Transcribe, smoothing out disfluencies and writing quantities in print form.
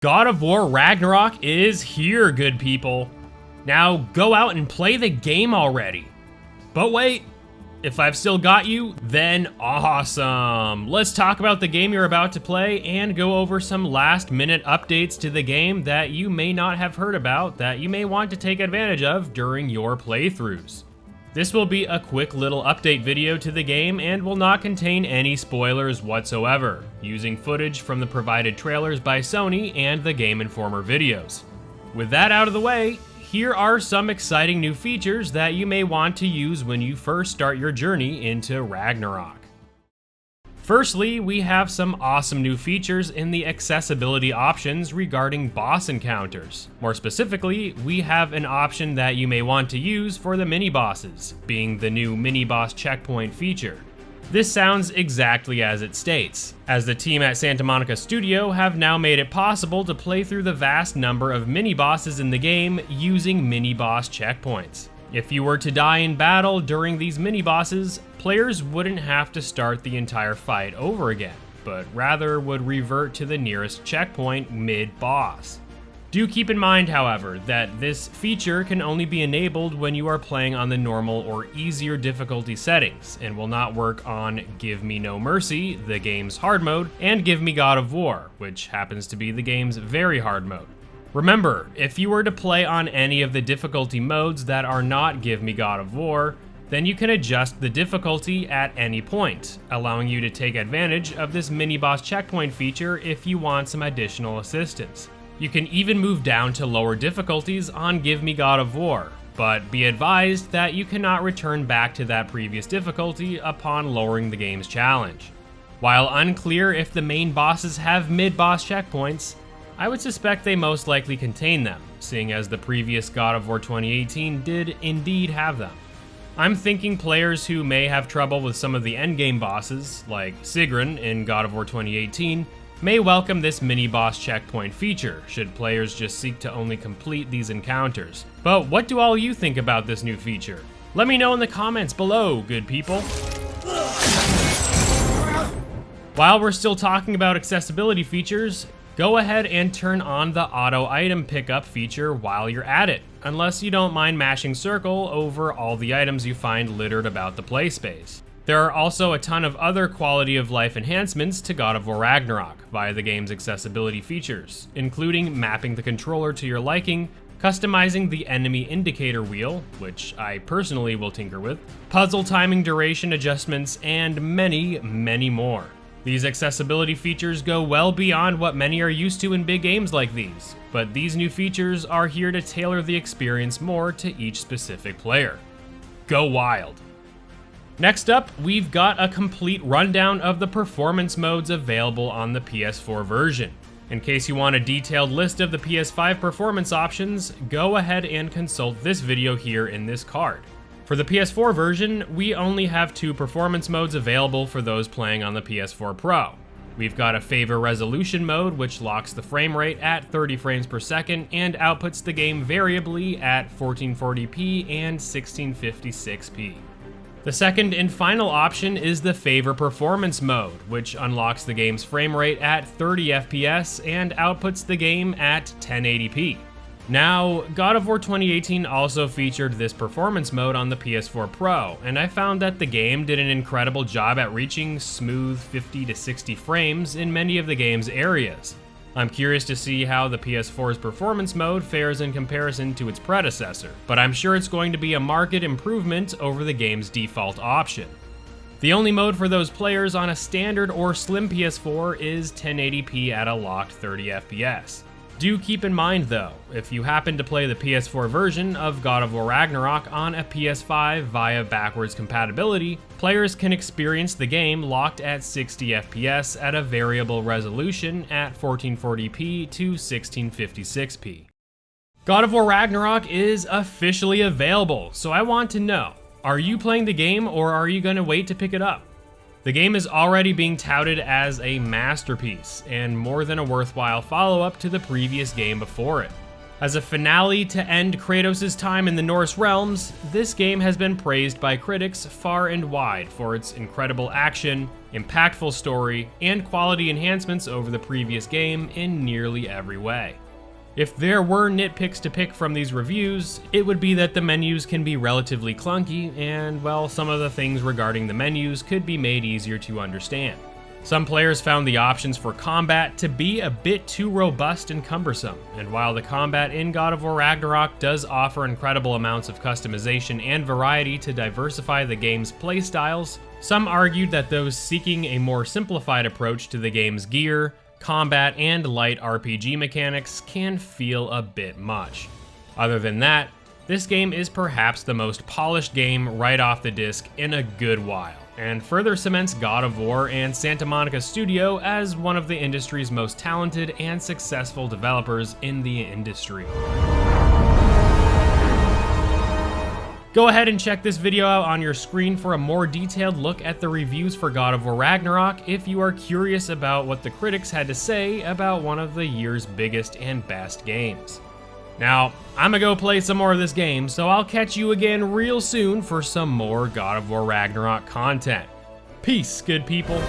God of War Ragnarok is here, good people. Now go out and play the game already. But wait, if I've still got you, then awesome. Let's talk about the game you're about to play and go over some last-minute updates to the game that you may not have heard about that you may want to take advantage of during your playthroughs. This will be a quick little update video to the game and will not contain any spoilers whatsoever, using footage from the provided trailers by Sony and the Game Informer videos. With that out of the way, here are some exciting new features that you may want to use when you first start your journey into Ragnarok. Firstly, we have some awesome new features in the accessibility options regarding boss encounters. More specifically, we have an option that you may want to use for the mini-bosses, being the new mini-boss checkpoint feature. This sounds exactly as it states, as the team at Santa Monica Studio have now made it possible to play through the vast number of mini-bosses in the game using mini-boss checkpoints. If you were to die in battle during these mini-bosses, players wouldn't have to start the entire fight over again, but rather would revert to the nearest checkpoint mid-boss. Do keep in mind, however, that this feature can only be enabled when you are playing on the normal or easier difficulty settings, and will not work on Give Me No Mercy, the game's hard mode, and Give Me God of War, which happens to be the game's very hard mode. Remember, if you were to play on any of the difficulty modes that are not Give Me God of War, then you can adjust the difficulty at any point, allowing you to take advantage of this mini-boss checkpoint feature if you want some additional assistance. You can even move down to lower difficulties on Give Me God of War, but be advised that you cannot return back to that previous difficulty upon lowering the game's challenge. While unclear if the main bosses have mid-boss checkpoints, I would suspect they most likely contain them, seeing as the previous God of War 2018 did indeed have them. I'm thinking players who may have trouble with some of the endgame bosses, like Sigrun in God of War 2018, may welcome this mini-boss checkpoint feature, should players just seek to only complete these encounters. But what do all you think about this new feature? Let me know in the comments below, good people. While we're still talking about accessibility features, go ahead and turn on the auto item pickup feature while you're at it, unless you don't mind mashing circle over all the items you find littered about the play space. There are also a ton of other quality of life enhancements to God of War Ragnarok via the game's accessibility features, including mapping the controller to your liking, customizing the enemy indicator wheel, which I personally will tinker with, puzzle timing duration adjustments, and many, many more. These accessibility features go well beyond what many are used to in big games like these, but these new features are here to tailor the experience more to each specific player. Go wild! Next up, we've got a complete rundown of the performance modes available on the PS4 version. In case you want a detailed list of the PS5 performance options, go ahead and consult this video here in this card. For the PS4 version, we only have two performance modes available for those playing on the PS4 Pro. We've got a favor resolution mode, which locks the frame rate at 30 frames per second and outputs the game variably at 1440p and 1656p. The second and final option is the favor performance mode, which unlocks the game's frame rate at 30 FPS and outputs the game at 1080p. Now, God of War 2018 also featured this performance mode on the PS4 Pro, and I found that the game did an incredible job at reaching smooth 50 to 60 frames in many of the game's areas. I'm curious to see how the PS4's performance mode fares in comparison to its predecessor, but I'm sure it's going to be a marked improvement over the game's default option. The only mode for those players on a standard or slim PS4 is 1080p at a locked 30 FPS. Do keep in mind though, if you happen to play the PS4 version of God of War Ragnarok on a PS5 via backwards compatibility, players can experience the game locked at 60 FPS at a variable resolution at 1440p to 1656p. God of War Ragnarok is officially available, so I want to know, are you playing the game or are you going to wait to pick it up? The game is already being touted as a masterpiece, and more than a worthwhile follow-up to the previous game before it. As a finale to end Kratos' time in the Norse realms, this game has been praised by critics far and wide for its incredible action, impactful story, and quality enhancements over the previous game in nearly every way. If there were nitpicks to pick from these reviews, it would be that the menus can be relatively clunky, and well, some of the things regarding the menus could be made easier to understand. Some players found the options for combat to be a bit too robust and cumbersome, and while the combat in God of War Ragnarok does offer incredible amounts of customization and variety to diversify the game's playstyles, some argued that those seeking a more simplified approach to the game's gear, combat, and light RPG mechanics can feel a bit much. Other than that, this game is perhaps the most polished game right off the disc in a good while, and further cements God of War and Santa Monica Studio as one of the industry's most talented and successful developers in the industry. Go ahead and check this video out on your screen for a more detailed look at the reviews for God of War Ragnarok if you are curious about what the critics had to say about one of the year's biggest and best games. Now, I'm gonna go play some more of this game, so I'll catch you again real soon for some more God of War Ragnarok content. Peace, good people.